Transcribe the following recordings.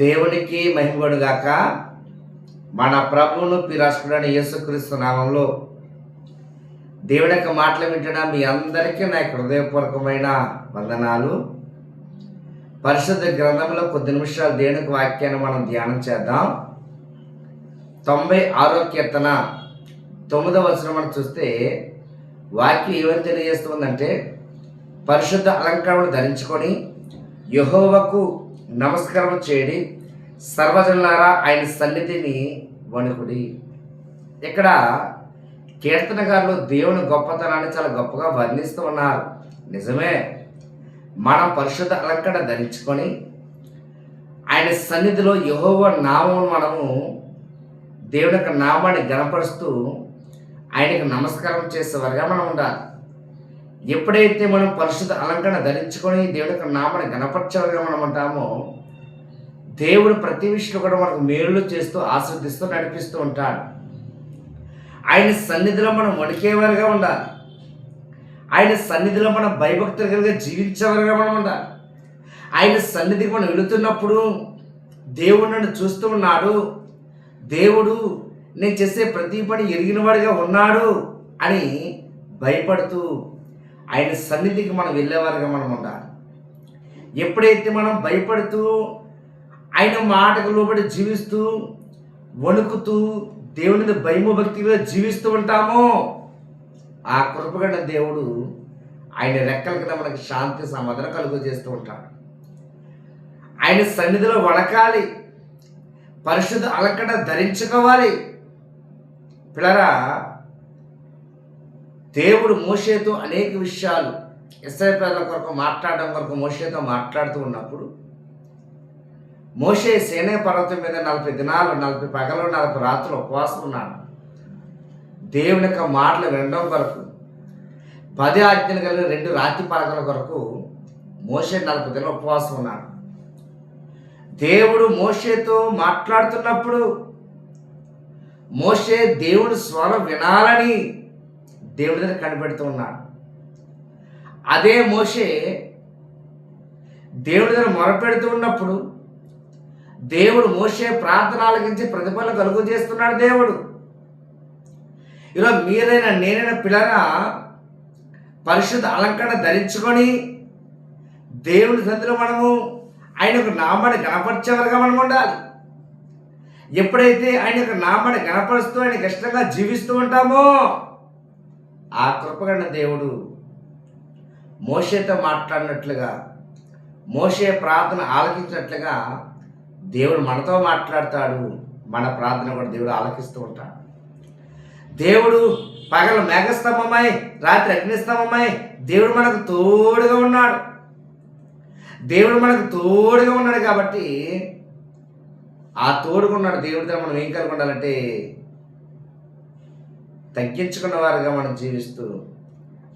దేవునికి మహిమగడుగాక. మన ప్రభువును పిరాసుకుడని యేసుక్రీస్తు నామంలో దేవుని యొక్క మాటలు వింటున్న మీ అందరికీ నా హృదయపూర్వకమైన వందనాలు. పరిశుద్ధ గ్రంథంలో కొద్ది నిమిషాలు దేవునికి వాక్యాన్ని మనం ధ్యానం చేద్దాం. 96వ కీర్తన 9వ వచనం మనం చూస్తే వాక్యం ఏమని తెలియజేస్తుందంటే, పరిశుద్ధ అలంకరణను ధరించుకొని యెహోవాకు నమస్కారం చేయడి, సర్వజనులారా ఆయన సన్నిధిని వణుకుడి. ఇక్కడ కీర్తనకారులు దేవుని గొప్పతనాన్ని చాలా గొప్పగా వర్ణిస్తూ ఉన్నారు. నిజమే, మనం పరిశుద్ధ అలంకరణ ధరించుకొని ఆయన సన్నిధిలో యెహోవా నామమును మనము దేవుని యొక్క నామాన్ని గణపరుస్తూ ఆయనకు నమస్కారం చేసేవారుగా మనం ఉండాలి. ఎప్పుడైతే మనం పరిశుద్ధ అలంకరణ ధరించుకొని దేవుని యొక్క నామాన్ని గణపరచేవారుగా మనం ఉంటామో, దేవుడు ప్రతి విషయంలో కూడా మనకు మేలులు చేస్తూ ఆస్వాదిస్తూ నడిపిస్తూ ఉంటాడు. ఆయన సన్నిధిలో మనం వణికేవారుగా ఉండాలి. ఆయన సన్నిధిలో మనం భయభక్తులు కలిగి జీవించేవారుగా మనం ఉండాలి. ఆయన సన్నిధికి మనం వెళుతున్నప్పుడు దేవుడు నన్ను చూస్తూ ఉన్నాడు, దేవుడు నేను చేసే ప్రతి పని ఎరిగినవాడిగా ఉన్నాడు అని భయపడుతూ ఆయన సన్నిధికి మనం వెళ్ళేవారుగా మనం ఉండాలి. ఎప్పుడైతే మనం భయపడుతూ ఆయన మాటకు లోబడి జీవిస్తూ వణుకుతూ దేవుని భయము భక్తిగా జీవిస్తూ ఉంటామో, ఆ కృపగల దేవుడు ఆయన రెక్కల కింద మనకి శాంతి సమాధానం కలుగు చేస్తూ ఉంటాడు. ఆయన సన్నిధిలో వణకాలి, పరిశుద్ధ అలంకరణ ధరించుకోవాలి. పిల్లరా, దేవుడు మోషేతో అనేక విషయాలు ఇశ్రాయేలు ప్రజల కొరకు మాట్లాడడం కొరకు మోషేతో మాట్లాడుతూ ఉన్నప్పుడు, మోషే సేనే పర్వతం మీద 40 దినాలు 40 పగలు 40 రాత్రులు ఉపవాసం ఉన్నాడు. దేవుని యొక్క మాటలు వినడం కొరకు 10 ఆజ్ఞలు కలిగిన 2 రాతి పలకల కొరకు మోషే 40 దినాలు ఉపవాసం ఉన్నాడు. దేవుడు మోషేతో మాట్లాడుతున్నప్పుడు మోషే దేవుడి స్వరం వినాలని దేవుడి దగ్గర కనిపెడుతూ ఉన్నాడు. అదే మోషే దేవుడి దగ్గర మొరపెడుతూ ఉన్నప్పుడు దేవుడు మోషే ప్రార్థన ఆలకించి ప్రతిఫలం కలుగు చేస్తున్నాడు దేవుడు. ఈరోజు మీరైనా నేనైనా పిల్లరా పరిశుద్ధ అలంకరణ ధరించుకొని దేవుడి సన్నిధిలో మనము ఆయనకు నామాన్ని గణపరిచేవారుగా మనం ఉండాలి. ఎప్పుడైతే ఆయన యొక్క నామాన్ని గణపరుస్తూ ఆయనకు ఇష్టంగా జీవిస్తూ ఉంటామో, ఆ కృపగల దేవుడు మోషేతో మాట్లాడినట్లుగా, మోషే ప్రార్థన ఆలకించినట్లుగా దేవుడు మనతో మాట్లాడతాడు. మన ప్రార్థన కూడా దేవుడు ఆలకిస్తూ ఉంటాడు. దేవుడు పగలు మేఘస్తంభమై రాత్రి అగ్నిస్తంభమై దేవుడు మనకు తోడుగా ఉన్నాడు. దేవుడు మనకు తోడుగా ఉన్నాడు కాబట్టి ఆ తోడుగా ఉన్నాడు దేవుడితో మనం ఏం కలిగి ఉండాలంటే తగ్గించుకున్న వారుగా మనం జీవిస్తూ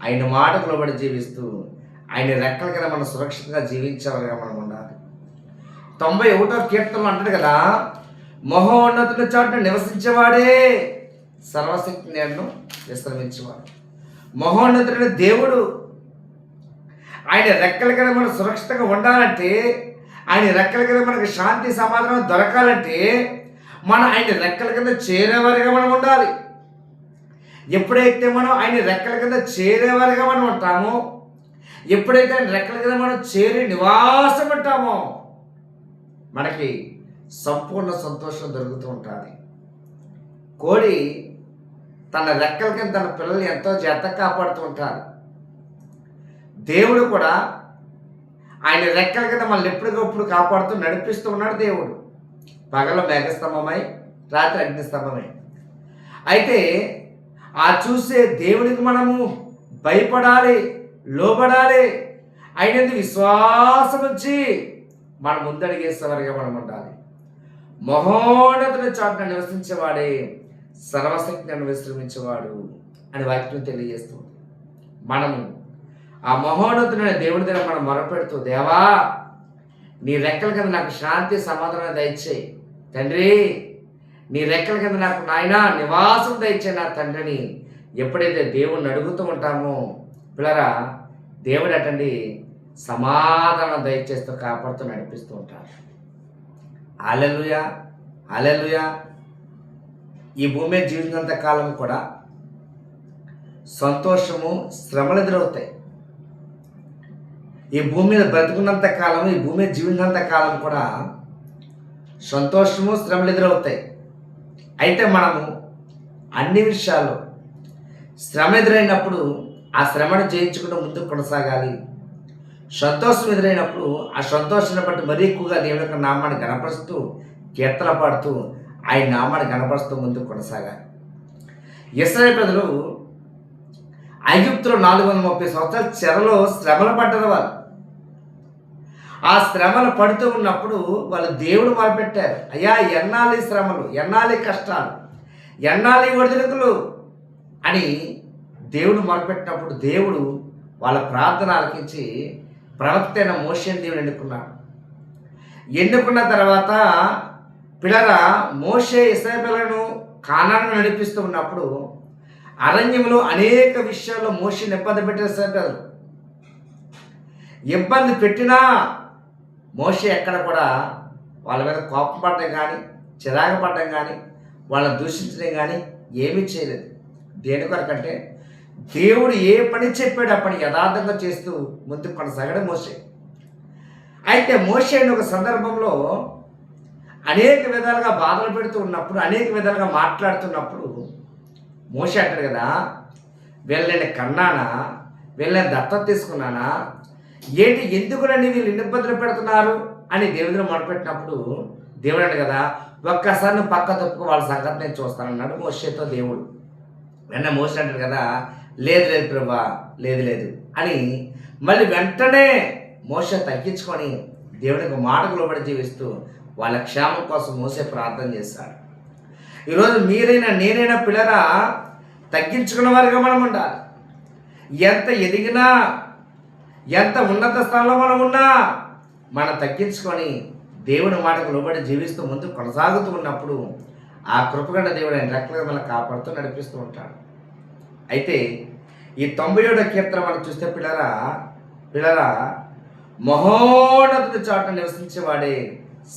ఆయన మాటకు లోబడి జీవిస్తూ ఆయన రెక్కల కింద మనం సురక్షితంగా జీవించేవారుగా మనం ఉండాలి. 91వ కీర్తనలో అంటాడు కదా, మహోన్నతుల చాటున నివసించేవాడే సర్వశక్తి నేను విశ్రమించేవాడు. మహోన్నతుడైన దేవుడు ఆయన రెక్కల కింద మనం సురక్షితంగా ఉండాలంటే, ఆయన రెక్కల కింద మనకు శాంతి సమాధానం దొరకాలంటే మనం ఆయన రెక్కల కింద చేరేవారిగా మనం ఉండాలి. ఎప్పుడైతే మనం ఆయన రెక్కల కింద చేరేవారిగా మనం ఉంటామో, ఎప్పుడైతే ఆయన రెక్కల కింద మనం చేరి నివాసం ఉంటామో, మనకి సంపూర్ణ సంతోషం దొరుకుతూ ఉంటుంది. కోడి తన రెక్కల కింద తన పిల్లల్ని ఎంతో జాగ్రత్తగా కాపాడుతూ ఉంటారు. దేవుడు కూడా ఆయన రెక్కల కింద మనల్ని ఎప్పటికప్పుడు కాపాడుతూ నడిపిస్తూ ఉన్నాడు. దేవుడు పగల మేఘస్తంభమై రాత్రి అగ్నిస్తంభమై. అయితే ఆ చూసే దేవుడికి మనము భయపడాలి, లోబడాలి. అయినది విశ్వాసం వచ్చి మన ముందడిగేసేవారిగా మనం ఉండాలి. మహోన్నతుల చాటున నివసించేవాడే సర్వశక్తిని విశ్రమించేవాడు అని వాక్యం తెలియజేస్తుంది. మనము ఆ మహోన్నతుడైన దేవుడి దగ్గర మనం మొరపెడుతూ, దేవా నీ రెక్కల కింద నాకు శాంతి సమాధానం దయచేయి తండ్రి, నీ రెక్కల కింద నాకు నాయనా నివాసం దయచేయి నా తండ్రిని ఎప్పుడైతే దేవుణ్ణి అడుగుతూ ఉంటామో, పిల్లరా దేవుడు అటండి సమాధానం దయచేస్తూ కాపాడుతూ నడిపిస్తూ ఉంటారు. హల్లెలూయా, హల్లెలూయా. ఈ భూమి మీద జీవించినంత కాలం కూడా సంతోషము, శ్రమలు ఎదురవుతాయి. ఈ భూమి మీద బ్రతుకున్నంత కాలం, ఈ భూమి మీద జీవించినంత కాలం కూడా సంతోషము, శ్రమలు ఎదురవుతాయి. అయితే మనము అన్ని విషయాల్లో శ్రమ ఎదురైనప్పుడు ఆ శ్రమను జయించుకుంటూ ముందుకు కొనసాగాలి. సంతోషం ఎదురైనప్పుడు ఆ సంతోషాన్ని బట్టి మరీ ఎక్కువగా దేవుని యొక్క నామాన్ని గణపరుస్తూ, కీర్తన పాడుతూ, ఆయన నామాన్ని గణపరుస్తూ ముందుకు కొనసాగాలి. ఇశ్రాయేలు ప్రజలు ఐగుప్తులో 430 సంవత్సరాల చెరలో శ్రమలు పడ్డారు. వాళ్ళు ఆ శ్రమలు పడుతూ ఉన్నప్పుడు వాళ్ళు దేవుడు మొదలుపెట్టారు. అయ్యా, ఎన్నాలి శ్రమలు, ఎన్నాలి కష్టాలు, ఎన్నాలి ఒడిదుడుకులు అని దేవుడు మొదలుపెట్టినప్పుడు దేవుడు వాళ్ళ ప్రార్థన ఆలకించి ప్రవక్త అయిన మోషేని దేవుడు ఎన్నుకున్నాడు. ఎన్నుకున్న తర్వాత పిల్లరా, మోషే ఇశ్రాయేలును కానాను నడిపిస్తూ ఉన్నప్పుడు అరణ్యంలో అనేక విషయాల్లో మోషేని ఇబ్బంది పెట్టేసారు. ఇబ్బంది పెట్టినా మోషే ఎక్కడ కూడా వాళ్ళ మీద కోపం పడడం కానీ, చిరాకు పడడం కానీ, వాళ్ళని దూషించడం కానీ ఏమీ చేయలేదు. దేని కొరకంటే దేవుడు ఏ పని చెప్పాడు ఆ పని యథార్థంగా చేస్తూ ముందుకు కొనసాగడం మోషే. అయితే మోషే ఒక సందర్భంలో అనేక విధాలుగా బాధలు పెడుతూ ఉన్నప్పుడు, అనేక విధాలుగా మాట్లాడుతున్నప్పుడు మోషే అంటాడు కదా, వీళ్ళని కన్నానా, వీళ్ళని దత్తత తీసుకున్నానా, ఏంటి ఎందుకునండి వీళ్ళు ఇబ్బందులు పెడుతున్నారు అని దేవుడిని మొదలుపెట్టినప్పుడు దేవుడు అంటాడు కదా, ఒక్కసారి నువ్వు పక్క తప్పుకు వాళ్ళ సంగతి నేను చూస్తానన్నాడు మోషేతో దేవుడు. వెంటనే మోషే అంటాడు కదా, లేదు లేదు ప్రభా, లేదు లేదు అని మళ్ళీ వెంటనే మోషే తగ్గించుకొని దేవునికి మాటకు లోబడి జీవిస్తూ వాళ్ళ క్షేమం కోసం మోసే ప్రార్థన చేస్తాడు. ఈరోజు మీరైనా నేనైనా పిల్లరా తగ్గించుకున్న వారిగా మనం ఉండాలి. ఎంత ఎదిగినా, ఎంత ఉన్నత స్థానంలో మనం ఉన్నా మనం తగ్గించుకొని దేవుని మాటకు లోబడి జీవిస్తూ ముందుకు కొనసాగుతూ ఉన్నప్పుడు ఆ కృపగండ దేవుడు ఆయన రెక్కల మనల్ని కాపాడుతూ నడిపిస్తూ ఉంటాడు. అయితే ఈ 97వ కీర్తన మనం చూస్తే పిల్లరా మహోన్నతుడి చాటున నివసించేవాడే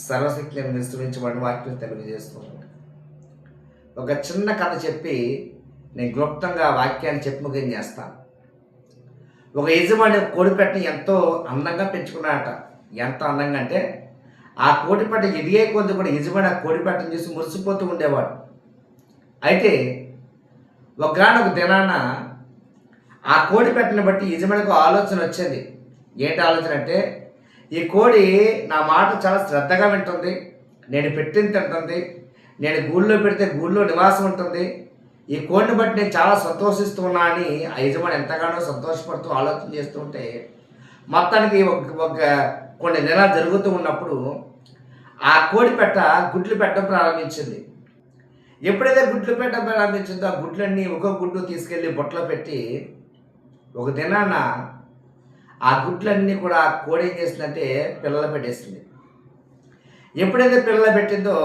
సర్వశక్తిని విస్తరించేవాడి వాక్యం తెలియజేస్తూ ఉంటాడు. ఒక చిన్న కథ చెప్పి నేను క్లుప్తంగా వాక్యాన్ని చెప్పి ముగించేస్తాను చేస్తాను. ఒక యజమాని కోడిపెట్టని ఎంతో అందంగా పెంచుకున్నాడట. ఎంత అందంగా అంటే ఆ కోడిపెట్ట ఎదిగే కొద్ది కూడా యజమాని ఆ కోడిపెట్టను చూసి మురిసిపోతూ ఉండేవాడు. అయితే ఒక దినాన ఆ కోడిపెట్టని బట్టి యజమానికి ఆలోచన వచ్చింది. ఏంటి ఆలోచన అంటే, ఈ కోడి నా మాట చాలా శ్రద్ధగా వింటుంది, నేను పెట్టింది తింటుంది, నేను గూళ్ళో పెడితే గూళ్ళో నివాసం ఉంటుంది, ఈ కోడిని బట్టి నేను చాలా సంతోషిస్తూ ఉన్నా అని ఆ యజమాని ఎంతగానో సంతోషపడుతూ ఆలోచన చేస్తూ ఉంటే మొత్తానికి ఒక కొన్ని నెలలు జరుగుతూ ఉన్నప్పుడు ఆ కోడి పెట్ట గుడ్లు పెట్టడం ప్రారంభించింది. ఎప్పుడైతే గుడ్లు పెట్టడం ప్రారంభించిందో ఆ గుడ్లన్నీ ఒక్కొక్క గుడ్డు తీసుకెళ్ళి బొట్టలో పెట్టి ఒక దినాన ఆ గుడ్లన్నీ కూడా కోడి ఏం చేసిందంటే పిల్లలు పెట్టేసింది. ఎప్పుడైతే పిల్లలు పెట్టిందో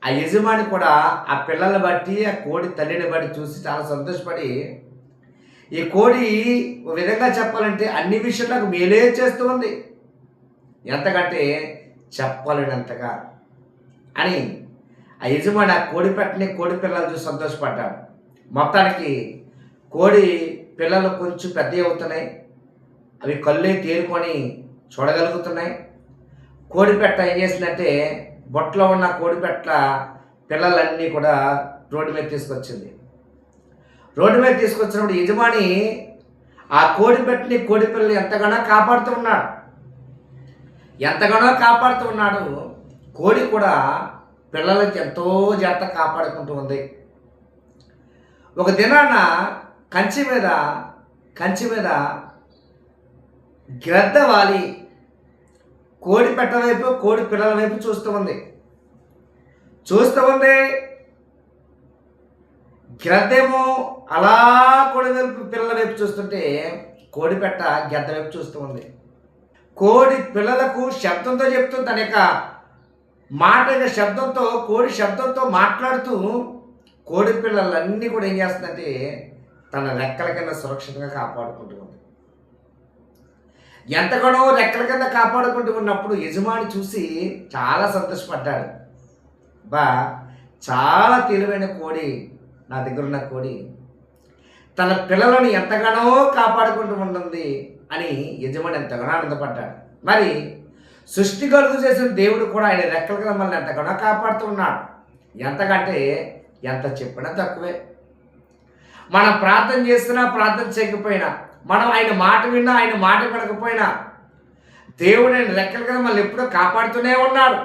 ఆ యజమాని కూడా ఆ పిల్లల్ని బట్టి, ఆ కోడి తల్లిని బట్టి చూసి చాలా సంతోషపడి, ఈ కోడి ఒక విధంగా చెప్పాలంటే అన్ని విషయాలకు మేలే చేస్తూ ఉంది, ఎంతకంటే చెప్పలేనంతగా అని ఆ యజమాని ఆ కోడి పెట్టని కోడి పిల్లలు చూసి సంతోషపడ్డాడు. మొత్తానికి కోడి పిల్లలు కొంచెం పెద్దవి అవుతున్నాయి, అవి కళ్ళే తేరుకొని చూడగలుగుతున్నాయి. కోడిపెట్ట ఏం చేసిందంటే బొట్టలో ఉన్న కోడిపెట్ట పిల్లలన్నీ కూడా రోడ్డు మీద తీసుకొచ్చింది. రోడ్డు మీద తీసుకొచ్చినప్పుడు యజమాని ఆ కోడిపెట్టని కోడి పిల్లలు ఎంతగానో కాపాడుతూ ఉన్నాడు. కోడి కూడా పిల్లలకి ఎంతో జాగ్రత్త కాపాడుకుంటూ ఉంది. ఒక దినాన కంచి మీద గ్రద్ద వాలి కోడి పెట్ట వైపు, కోడి పిల్లల వైపు చూస్తూ ఉంది. గ్రద్దేమో అలా కోడి వైపు పిల్లల వైపు చూస్తుంటే కోడి పెట్ట గద్ద వైపు చూస్తూ ఉంది. కోడి పిల్లలకు శబ్దంతో చెప్తూ తన యొక్క మాట శబ్దంతో, కోడి శబ్దంతో మాట్లాడుతూ కోడి పిల్లలన్నీ కూడా ఏం చేస్తుందంటే తన రెక్కల కింద సురక్షితంగా కాపాడుకుంటూ ఉంది. ఎంతగానో రెక్కల కింద కాపాడుకుంటూ ఉన్నప్పుడు యజమాని చూసి చాలా సంతోషపడ్డాడు. బా, చాలా తెలివైన కోడి, నా దగ్గర ఉన్న కోడి తన పిల్లలను ఎంతగానో కాపాడుకుంటూ ఉంటుంది అని యజమాని ఎంతగానో ఆనందపడ్డాడు. మరి సృష్టి కలుగు చేసిన దేవుడు కూడా ఆయన రెక్కల కింద మనల్ని ఎంతగానో కాపాడుతూ ఉన్నాడు. ఎంతకంటే ఎంత చెప్పినా తక్కువే. మనం ప్రార్థన చేసినా ప్రార్థన చేయకపోయినా, మనం ఆయన మాట విన్నా ఆయన మాట వినకపోయినా, దేవుడు ఆయన రెక్కల కింద మనల్ని ఎప్పుడూ కాపాడుతూనే ఉన్నాడు.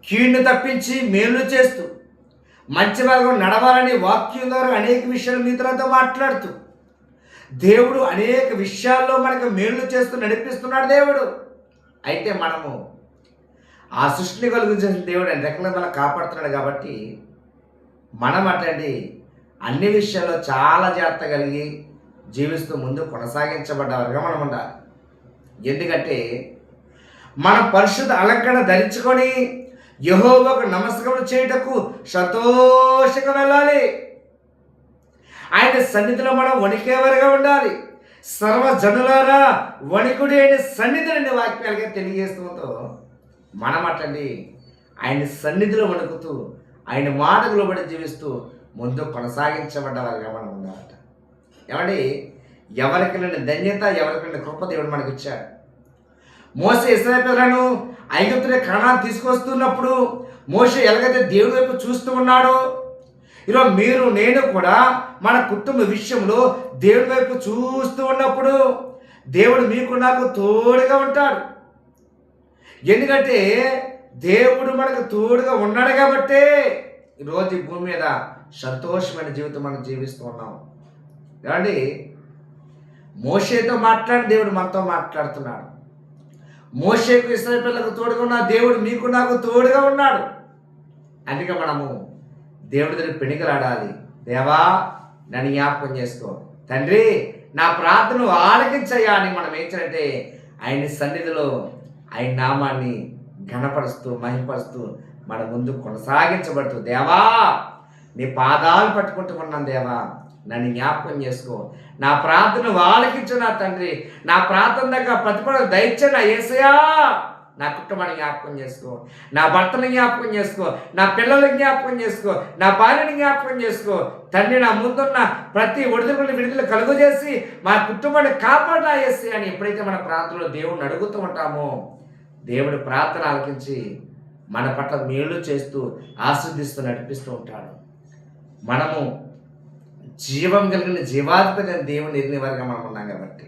కీడును తప్పించి మేలు చేస్తూ మంచి మార్గం నడవాలని వాక్యం ద్వారా అనేక విషయాలు మీతో మాట్లాడుతూ దేవుడు అనేక విషయాల్లో మనకు మేలు చేస్తూ నడిపిస్తున్నాడు దేవుడు. అయితే మనము ఆ సృష్టిని కలిగించిన దేవుడు ఆయన రెక్కల వల్ల కాపాడుతున్నాడు కాబట్టి మనం అట్లాంటి అన్ని విషయాల్లో చాలా జాగ్రత్త కలిగి జీవిస్తూ ముందు కొనసాగించబడ్డవారుగా మనం ఉండాలి. ఎందుకంటే మనం పరిశుద్ధ అలంకరణ ధరించుకొని యెహోవాకు నమస్కారం చేయుటకు సంతోషంగా వెళ్ళాలి. ఆయన సన్నిధిలో మనం వణికేవారుగా ఉండాలి. సర్వజనులారా వణికుడి అయిన సన్నిధిని వాక్యాలుగా తెలియజేస్తుందో మనం అట్టండి ఆయన సన్నిధిలో వణుకుతూ ఆయన మాటకు లోబడి జీవిస్తూ ముందు కొనసాగించబడ్డవారుగా మనం ఉండాలట. ఏమండి, ఎవరికి లేని ధన్యత, ఎవరికి లేని కృప దేవుడు మనకి ఇచ్చాడు. మోసే ఇశ్రాయేలు ప్రజలను ఐగుప్తు కణాన్ని తీసుకొస్తున్నప్పుడు మోసే ఎలాగైతే దేవుడి వైపు చూస్తూ ఉన్నాడో, ఈరోజు మీరు నేను కూడా మన కుటుంబ విషయంలో దేవుడి వైపు చూస్తూ ఉన్నప్పుడు దేవుడు మీకు నాకు తోడుగా ఉంటాడు. ఎందుకంటే దేవుడు మనకు తోడుగా ఉన్నాడు కాబట్టే ఈరోజు ఈ భూమి మీద సంతోషమైన జీవితం మనం జీవిస్తూ ఉన్నాం. ఏమండి, మోషేతో మాట్లాడి దేవుడు మనతో మాట్లాడుతున్నాడు. మోషేకు ఇశ్రాయేలు పిల్లలకు తోడుగా ఉన్న దేవుడు మీకు నాకు తోడుగా ఉన్నాడు. అందుకే మనము దేవుడి దగ్గర పెణికలాడాలి. దేవా, నన్ను జ్ఞాపకం చేసుకో, తండ్రి నా ప్రార్థనను ఆలకించయ్యా అని మనం ఏం చేయాలంటే ఆయన సన్నిధిలో ఆయన నామాన్ని ఘనపరుస్తూ మహిమపరుస్తూ మన ముందు కొనసాగించబడుతూ, దేవా నీ పాదాలు పట్టుకుంటూ ఉన్నాను, దేవా నన్ను జ్ఞాపకం చేసుకో, నా ప్రార్థన ఆలకించు నా తండ్రి, నా ప్రార్థన దగ్గర ప్రతిఫలం దయచేయి నా యేసయ్యా, నా కుటుంబాన్ని జ్ఞాపకం చేసుకో, నా భర్తని జ్ఞాపకం చేసుకో, నా పిల్లల్ని జ్ఞాపకం చేసుకో, నా భార్యని జ్ఞాపకం చేసుకో, తండ్రి నా ముందున్న ప్రతి ఒడిదుడుకుని విడుదల కలుగు చేసి మా కుటుంబాన్ని కాపాడా యేసయ్యా అని ఎప్పుడైతే మన ప్రార్థనలో దేవుడిని అడుగుతూ ఉంటామో దేవుడు ప్రార్థన ఆలకించి మన పట్ల మేలు చేస్తూ ఆశీర్దిస్తూ నడిపిస్తూ ఉంటాడు. మనము జీవం కలిగిన జీవాధిపతి అయిన దేవుని ఎరిగిన వారిగా మనం ఉన్నాం కాబట్టి,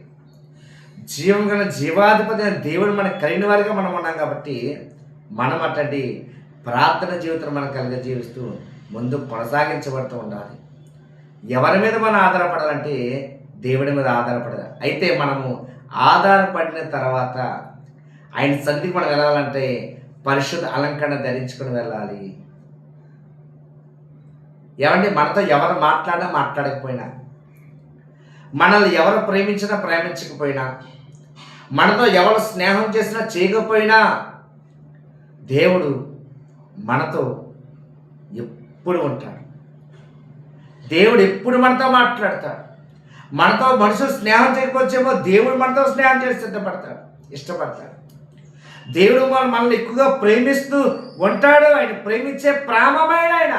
జీవం కలిగిన జీవాధిపతి అయిన దేవుడు మనకు కలిగిన వారిగా మనం ఉన్నాం కాబట్టి మనం అట్లాంటి ప్రార్థన జీవితం మనం కలిగి జీవిస్తూ ముందు కొనసాగించబడుతూ ఉండాలి. ఎవరి మీద మనం ఆధారపడాలంటే దేవుడి మీద ఆధారపడాలి. అయితే మనము ఆధారపడిన తర్వాత ఆయన సన్నిధికి మనం వెళ్ళాలంటే పరిశుద్ధ అలంకరణ ధరించుకొని వెళ్ళాలి. ఏమంటే మనతో ఎవరు మాట్లాడినా మాట్లాడకపోయినా, మనల్ని ఎవరు ప్రేమించినా ప్రేమించకపోయినా, మనతో ఎవరు స్నేహం చేసినా చేయకపోయినా దేవుడు మనతో ఎప్పుడు ఉంటాడు. దేవుడు ఎప్పుడు మనతో మాట్లాడతాడు. మనతో మనుషులు స్నేహం చేయకపోవచ్చేమో దేవుడు మనతో స్నేహం చేసి సిద్ధపడతాడు, ఇష్టపడతాడు. దేవుడు మనల్ని ఎక్కువగా ప్రేమిస్తూ ఉంటాడు. ఆయన ప్రేమించే ప్రేమమైన ఆయన.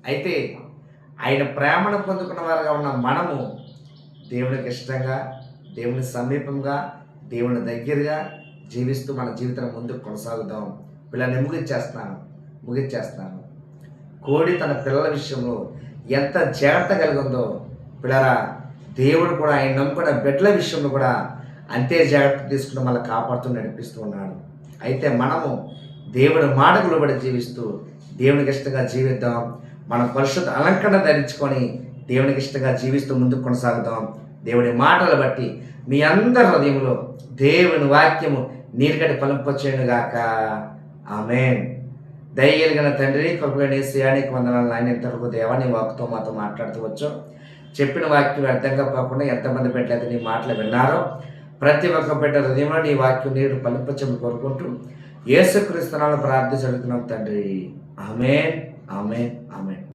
అయితే ఆయన ప్రేమను పొందుకున్న వారుగా ఉన్న మనము దేవునికి ఇష్టంగా, దేవుని సమీపంగా, దేవుని దగ్గరగా జీవిస్తూ మన జీవితం ముందుకు కొనసాగుదాం. పిల్లల్ని ముగించేస్తున్నాను. కోడి తన పిల్లల విషయంలో ఎంత జాగ్రత్త కలిగి ఉందో పిల్లరా, దేవుడు కూడా ఆయన నమ్ముకున్న బిడ్డల విషయంలో కూడా అంతే జాగ్రత్త తీసుకుని మళ్ళీ కాపాడుతూ నడిపిస్తూ ఉన్నాడు. అయితే మనము దేవుడి మాటకు లోబడి జీవిస్తూ దేవునికి ఇష్టంగా జీవిద్దాం. మనం పరిశుద్ధ అలంకరణ ధరించుకొని దేవునికి ఇష్టంగా జీవిస్తూ ముందుకు కొనసాగుదాం. దేవుడి మాటలు బట్టి మీ అందరి హృదయంలో దేవుని వాక్యము నీరుగడ్డి ఫలింపచేయును గాక. ఆమేన్. దయగలిగిన తండ్రి, కృపగల యేసయ్యా నీకు వందనాలు నాయన. ఇంతవరకు దేవా నీ వాక్తో మాతో మాట్లాడుతూ వచ్చు. చెప్పిన వాక్యం అర్థంగా పోకుండా ఎంతమంది పెట్టలేదు నీ మాటలు విన్నారో ప్రతి ఒక్క బిడ్డ హృదయంలో నీ వాక్యం నీరు ఫలింపచేయమని కోరుకుంటూ యేసుక్రీస్తు నామములో ప్రార్థించి అడుగుతున్నాం తండ్రి. ఆమేన్, ఆమేన్, ఆమేన్.